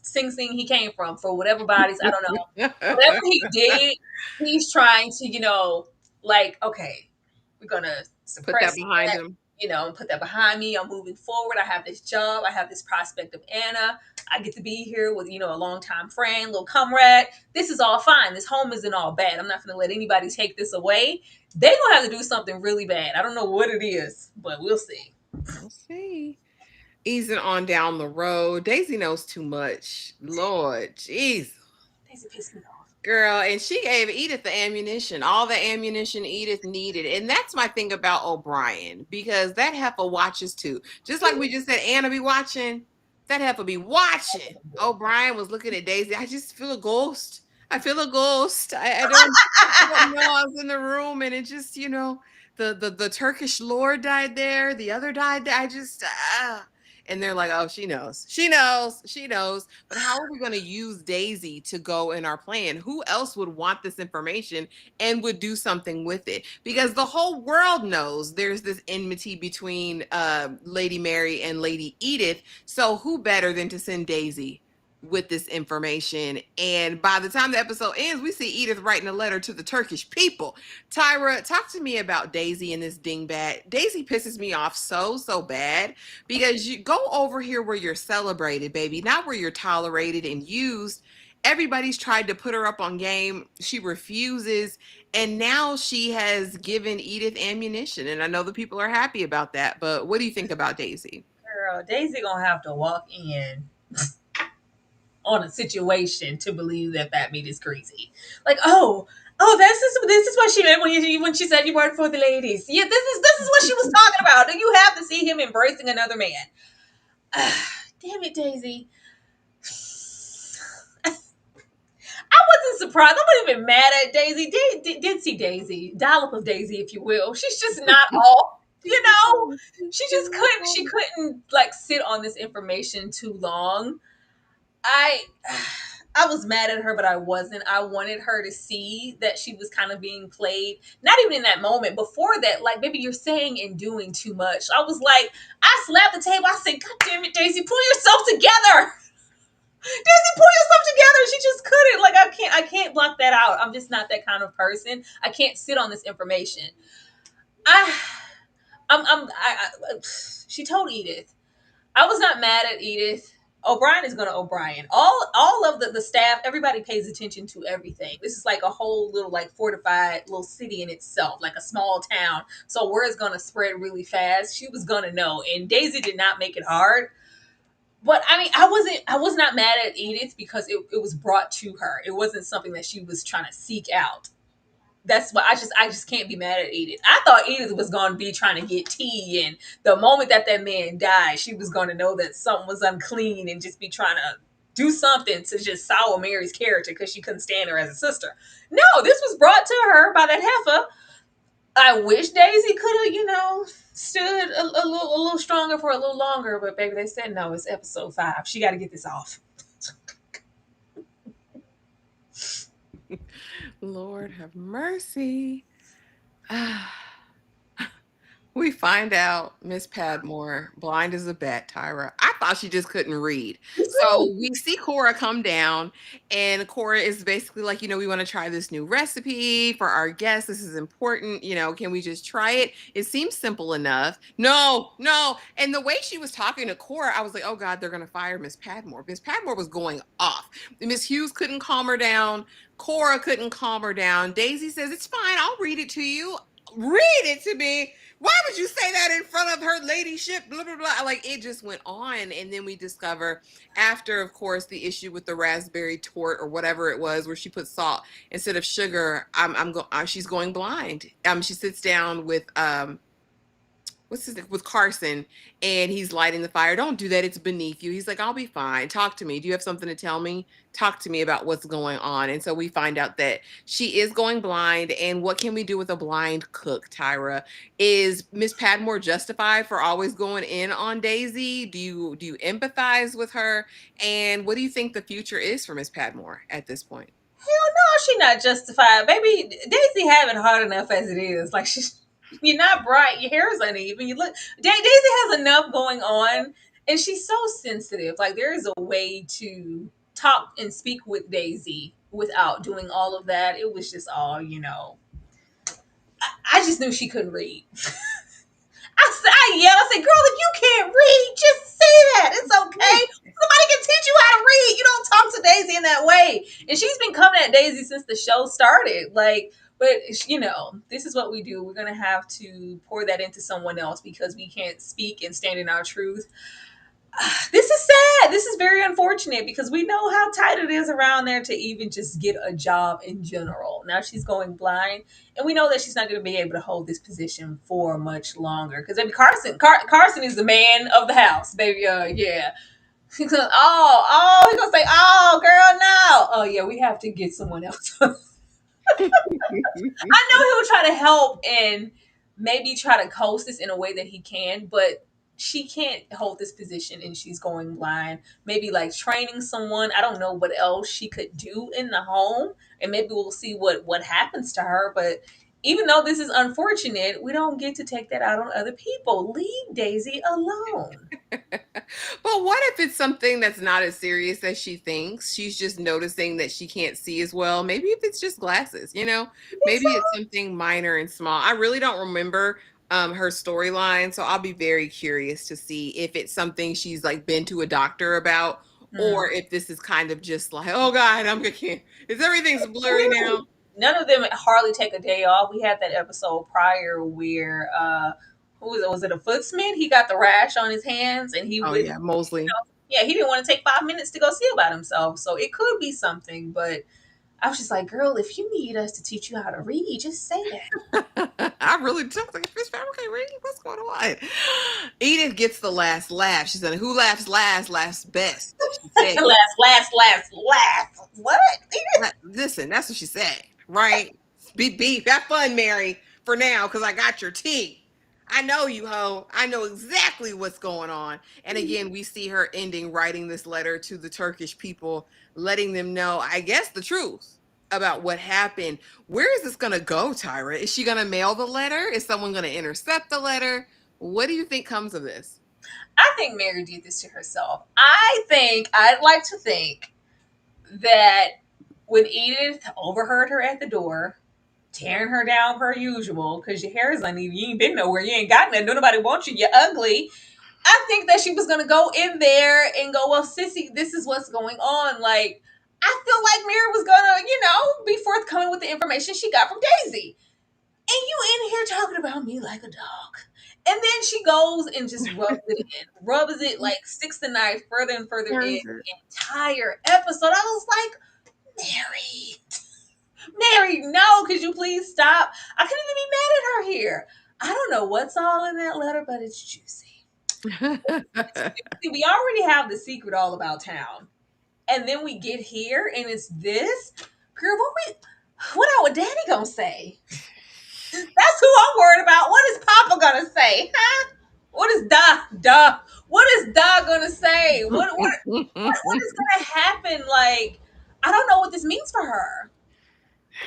Sing Sing he came from, for whatever bodies, I don't know. Whatever he did, he's trying to, like, okay, we're going to Put that suppress behind him. Put that behind me. I'm moving forward. I have this job. I have this prospect of Anna. I get to be here with, a longtime friend, little comrade. This is all fine. This home isn't all bad. I'm not going to let anybody take this away. They're going to have to do something really bad. I don't know what it is, but we'll see. We'll see. Easing on down the road. Daisy knows too much. Lord, jeez. Daisy pissed me off. Girl, and she gave Edith the ammunition, all the ammunition Edith needed. And that's my thing about O'Brien, because that heifer watches too. Just like we just said, Anna be watching, that heifer be watching. O'Brien was looking at Daisy. I just feel a ghost. I feel a ghost. I don't know. I was in the room and it just, the Turkish lord died there. The other died there. And they're like, oh, she knows. She knows. She knows. But how are we going to use Daisy to go in our plan? Who else would want this information and would do something with it? Because the whole world knows there's this enmity between Lady Mary and Lady Edith. So who better than to send Daisy with this information? And by the time the episode ends, we see Edith writing a letter to the Turkish people. Tyra, talk to me about Daisy and this dingbat. Daisy pisses me off so bad, because you go over here where you're celebrated, baby, not where you're tolerated and used. Everybody's tried to put her up on game. She refuses. And now she has given Edith ammunition. And I know the people are happy about that. But what do you think about Daisy? Girl, Daisy gonna have to walk in on a situation to believe that meat is crazy. Like, oh, this is what she meant when she said you weren't for the ladies. Yeah, this is what she was talking about. And you have to see him embracing another man. Damn it, Daisy. I wasn't surprised. I wasn't even mad at Daisy. Did see Daisy, dollop of Daisy, if you will. She's just not all. You know, she couldn't like sit on this information too long. I I was mad at her, but I wasn't. I wanted her to see that she was kind of being played. Not even in that moment. Before that, like, baby, you're saying and doing too much. I was like, I slapped the table. I said, God damn it, Daisy, pull yourself together. Daisy, pull yourself together. She just couldn't. Like, I can't block that out. I'm just not that kind of person. I can't sit on this information. I, she told Edith. I was not mad at Edith. O'Brien is going to O'Brien. All of the staff, everybody pays attention to everything. This is like a whole little like fortified little city in itself, like a small town. So word's going to spread really fast. She was going to know, and Daisy did not make it hard. But I mean, I was not mad at Edith because it was brought to her. It wasn't something that she was trying to seek out. That's why I just can't be mad at Edith. I thought Edith was going to be trying to get tea, and the moment that man died, she was going to know that something was unclean and just be trying to do something to just sour Mary's character because she couldn't stand her as a sister. No, this was brought to her by that heifer. I wish Daisy could have, stood a little stronger for a little longer, but baby, they said no. It's episode 5. She got to get this off. Lord have mercy. We find out Miss Patmore, blind as a bat, Tyra. I thought she just couldn't read. So we see Cora come down, and Cora is basically like, we want to try this new recipe for our guests. This is important. Can we just try it? It seems simple enough. No, no. And the way she was talking to Cora, I was like, oh God, they're going to fire Miss Patmore. Miss Patmore was going off. Miss Hughes couldn't calm her down. Cora couldn't calm her down. Daisy says, it's fine. I'll read it to you. Read it to me. Why would you say that in front of her ladyship? Blah, blah, blah. Like, it just went on. And then we discover after, of course, the issue with the raspberry tort or whatever it was, where she put salt instead of sugar, she's going blind. She sits down with, with Carson, and he's lighting the fire. Don't do that. It's beneath you. He's like, I'll be fine. Talk to me. Do you have something to tell me? Talk to me about what's going on. And so we find out that she is going blind. And what can we do with a blind cook, Tyra? Is Miss Patmore justified for always going in on Daisy? Do you empathize with her? And what do you think the future is for Miss Patmore at this point? Hell no, she not justified. Baby, Daisy have it hard enough as it is. Like, you're not bright. Your hair is uneven. You look. Daisy has enough going on, and she's so sensitive. Like, there is a way to talk and speak with Daisy without doing all of that. It was just all, I just knew she couldn't read. I yelled. I said, "Girl, if you can't read, just say that. It's okay. Somebody can teach you how to read. You don't talk to Daisy in that way." And she's been coming at Daisy since the show started. Like, but this is what we do. We're gonna have to pour that into someone else because we can't speak and stand in our truth. This is sad. This is very unfortunate because we know how tight it is around there to even just get a job in general. Now she's going blind, and we know that she's not going to be able to hold this position for much longer. Because Carson is the man of the house, baby. Yeah. He's gonna, he's gonna say, "Oh, girl, no. Oh, yeah, we have to get someone else." I know he will try to help and maybe try to coast this in a way that he can, but she can't hold this position and she's going blind. Maybe like training someone. I don't know what else she could do in the home, and maybe we'll see what happens to her. But even though this is unfortunate, we don't get to take that out on other people. Leave Daisy alone. But what if it's something that's not as serious as she thinks? She's just noticing that she can't see as well. Maybe if it's just glasses, maybe it's something minor and small. I really don't remember her storyline, so I'll be very curious to see if it's something she's like been to a doctor about, or if this is kind of just like, oh God, everything's blurry now. None of them hardly take a day off. We had that episode prior where who was it a footsman? He got the rash on his hands, and Mosley. He didn't want to take 5 minutes to go see about himself. So it could be something, but I was just like, girl, if you need us to teach you how to read, just say that. I really don't think Miss Patmore can't read. What's going on? Edith gets the last laugh. She said, "Who laughs last, laughs best." She said, last. What? Listen, that's what she said, right? Beef. Have fun, Mary, for now, because I got your tea. I know you, ho. I know exactly what's going on. And again, we see her ending writing this letter to the Turkish people, letting them know, I guess, the truth about what happened. Where is this going to go, Tyra? Is she going to mail the letter? Is someone going to intercept the letter? What do you think comes of this? I think Mary did this to herself. I'd like to think that when Edith overheard her at the door, tearing her down per usual, because your hair is uneven, you ain't been nowhere, you ain't got nothing, nobody wants you, you're ugly. I think that she was gonna go in there and go, well, sissy, this is what's going on. Like, I feel like Mary was gonna, be forthcoming with the information she got from Daisy. And you in here talking about me like a dog. And then she goes and just rubs it like sticks the knife further and further in the entire episode. I was like, Mary, no, could you please stop? I couldn't even be mad at her here. I don't know what's all in that letter, but it's juicy. We already have the secret all about town. And then we get here and it's this. Girl, what our daddy gonna say? That's who I'm worried about. What is Papa gonna say? Huh? What is What is Da gonna say? What is gonna happen? Like, I don't know what this means for her.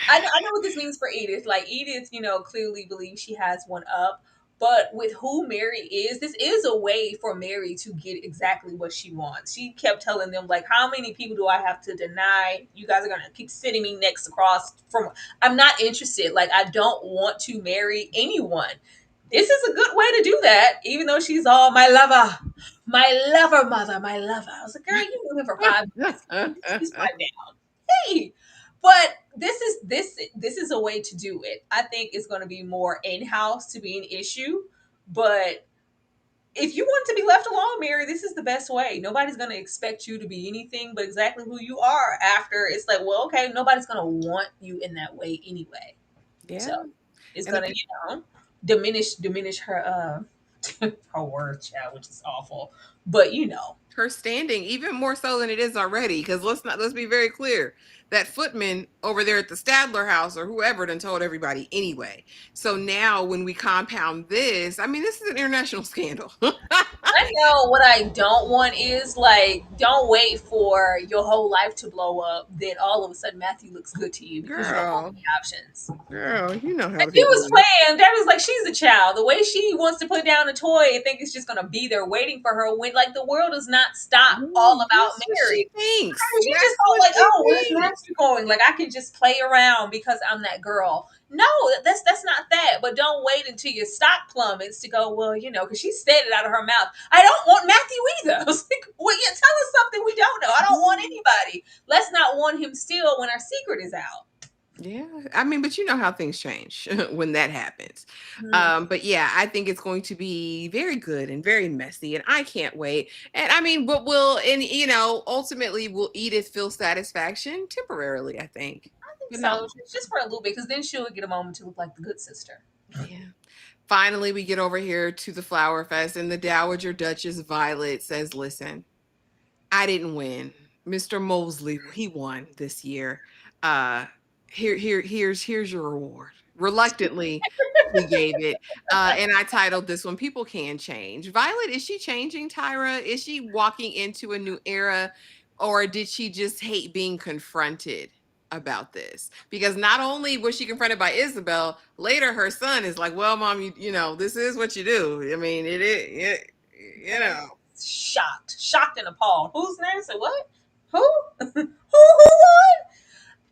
I know what this means for Edith. Like, Edith, clearly believes she has one up. But with who Mary is, this is a way for Mary to get exactly what she wants. She kept telling them, like, how many people do I have to deny? You guys are going to keep sitting me next across from. I'm not interested. Like, I don't want to marry anyone. This is a good way to do that, even though she's all my lover, mother, my lover. I was like, girl, you knew him for 5 minutes. Just pipe down. Hey, but this is a way to do it. I think it's going to be more in-house to be an issue, but if you want to be left alone, Mary, this is the best way. Nobody's going to expect you to be anything but exactly who you are after. It's like, well, okay, nobody's going to want you in that way anyway. Yeah. So it's And going to, diminish her her word child, which is awful. But her standing even more so than it is already, because let's be very clear, that footman over there at the Stadler house or whoever done told everybody anyway. So now when we compound this, I mean, this is an international scandal. I know what I don't want is, like, don't wait for your whole life to blow up, then all of a sudden Matthew looks good to you because you don't have Girl, any options. you know how And she people was playing. That was like, she's a child. The way she wants to put down a toy and think it's just gonna be there waiting for her, when, like, the world does not stop all about That's what Mary. she thinks. She That's just thought, what like, she oh, where's thinks. Matthew going? Like, I can just play around because I'm that girl. No, that's not that. But don't wait until your stock plummets to go, well, because she said it out of her mouth. I don't want Matthew either. I was like, well, yeah, tell us something we don't know. I don't want anybody. Let's not want him still when our secret is out. Yeah, I mean, but you know how things change when that happens. Mm. But yeah, I think it's going to be very good and very messy, and I can't wait. And I mean, but ultimately, will Edith feel satisfaction temporarily? I think, but not So long. just for a little bit, because then she'll get a moment to look like the good sister. Yeah. Finally, we get over here to the Flower Fest, and the Dowager Duchess Violet says, "Listen, I didn't win. Mr. Mosley, he won this year. Uh here's your reward." Reluctantly, he gave it. And I titled this one, People Can Change. Violet, is she changing, Tyra? Is she walking into a new era, or did she just hate being confronted about this? Because not only was she confronted by Isobel, later her son is like, well, mom, this is what you do. I mean, it is, Shocked and appalled. Whose name? Said what? Who? Who won?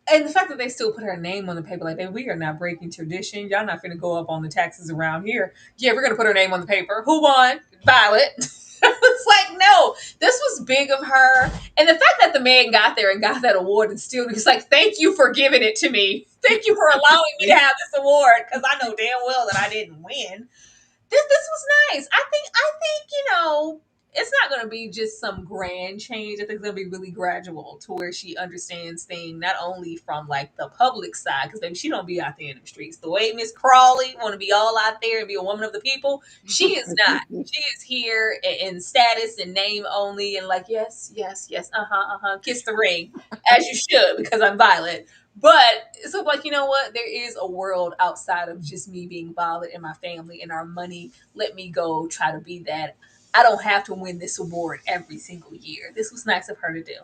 And the fact that they still put her name on the paper, like, we are not breaking tradition. Y'all not finna go up on the taxes around here. Yeah, we're gonna put her name on the paper. Who won? Violet. It's like, no, this was big of her. And the fact that the man got there and got that award and still, he's like, thank you for giving it to me. Thank you for allowing me to have this award, because I know damn well that I didn't win. This was nice. I think it's not going to be just some grand change. I think it's going to be really gradual to where she understands things not only from, like, the public side, because maybe she don't be out there in the streets the way Miss Crawley want to be all out there and be a woman of the people. She is not. She is here in status and name only, and like, yes, kiss the ring, as you should, because I'm Violet. But so like, you know what? There is a world outside of just me being bothered and my family and our money. Let me go try to be that. I don't have to win this award every single year. This was nice of her to do.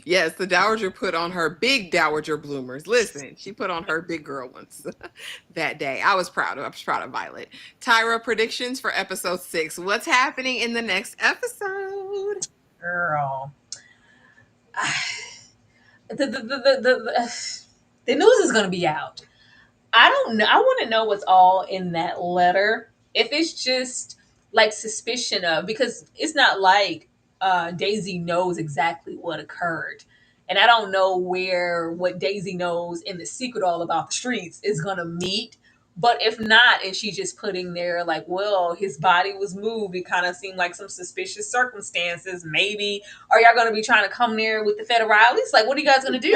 Yes, the Dowager put on her big Dowager bloomers. Listen, she put on her big girl ones that day. I was proud of Violet. Tyra, predictions for episode 6. What's happening in the next episode? Girl. The news is going to be out. I don't know. I want to know what's all in that letter. If it's just like suspicion of, because it's not like Daisy knows exactly what occurred. And I don't know where what Daisy knows in the secret all about the streets is going to meet. But if not, and she's just putting there like, well, his body was moved. It kind of seemed like some suspicious circumstances. Maybe are y'all going to be trying to come there with the federales? Like, what are you guys going to do?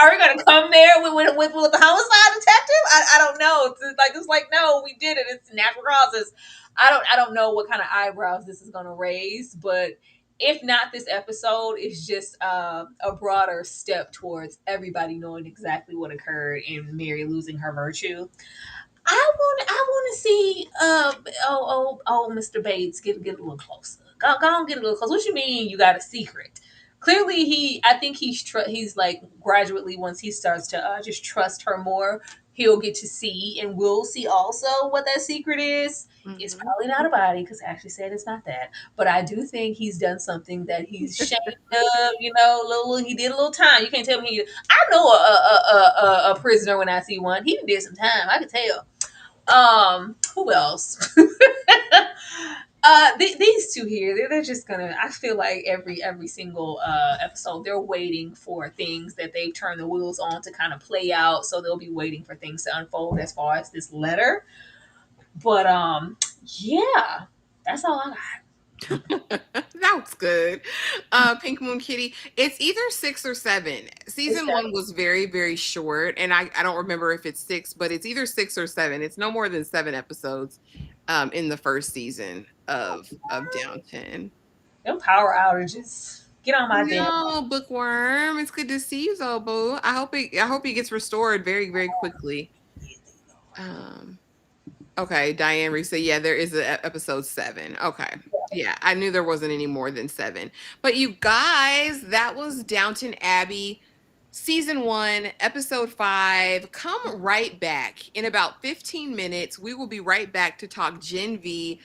Are we gonna come there with the homicide detective? I don't know. It's like no, we did it. It's natural causes. I don't know what kind of eyebrows this is gonna raise, but if not this episode, it's just a broader step towards everybody knowing exactly what occurred and Mary losing her virtue. I want to see Mr. Bates get a little closer. Go on, get a little closer. What you mean you got a secret? Clearly I think he's like gradually once he starts to just trust her more, he'll get to see and we'll see also what that secret is. It's Mhm. probably not a body because Ashley said it's not that, but I do think he's done something that he's shamed of. You know, he did a little time. You can't tell me. I know a prisoner when I see one. He did some time. I can tell. Who else? These two here, they're just gonna. I feel like every single episode, they're waiting for things that they've turned the wheels on to kind of play out. So they'll be waiting for things to unfold as far as this letter. But yeah, that's all I got. That's good. Pink Moon Kitty. It's either 6 or 7. It's Season that. 1 was very, very short, and I don't remember if it's 6, but it's either 6 or 7. It's no more than 7 episodes in the first season of Downton. Them power outages. Get on my damn. No, Bookworm. It's good to see you, Zobo. I hope he gets restored very, very quickly. Um Okay, Diane Reese said, yeah, there is a episode 7. Okay. Yeah, I knew there wasn't any more than 7. But you guys, that was Downton Abbey, season 1, episode 5. Come right back in about 15 minutes. We will be right back to talk Gen V,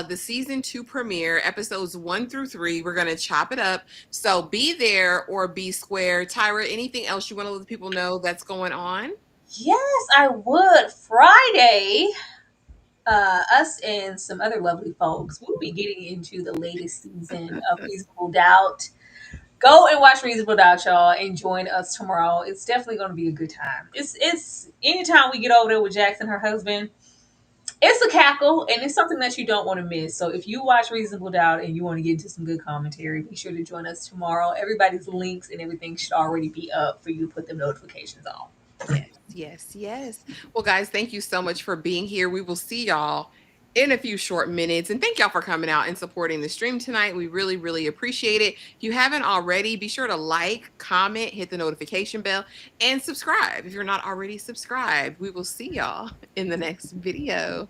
the season 2 premiere, episodes 1 through 3. We're going to chop it up. So be there or be square. Tyra, anything else you want to let the people know that's going on? Yes, I would. Friday, us and some other lovely folks will be getting into the latest season of Reasonable Doubt. Go and watch Reasonable Doubt, y'all, and join us tomorrow. It's definitely going to be a good time. It's anytime we get over there with Jackson, her husband, it's a cackle, and it's something that you don't want to miss. So if you watch Reasonable Doubt and you want to get into some good commentary, be sure to join us tomorrow. Everybody's links and everything should already be up for you to put them notifications on. Yes, yes, yes. Well, guys, thank you so much for being here. We will see y'all in a few short minutes. And thank y'all for coming out and supporting the stream tonight. We really, really appreciate it. If you haven't already, be sure to like, comment, hit the notification bell, and subscribe if you're not already subscribed. We will see y'all in the next video.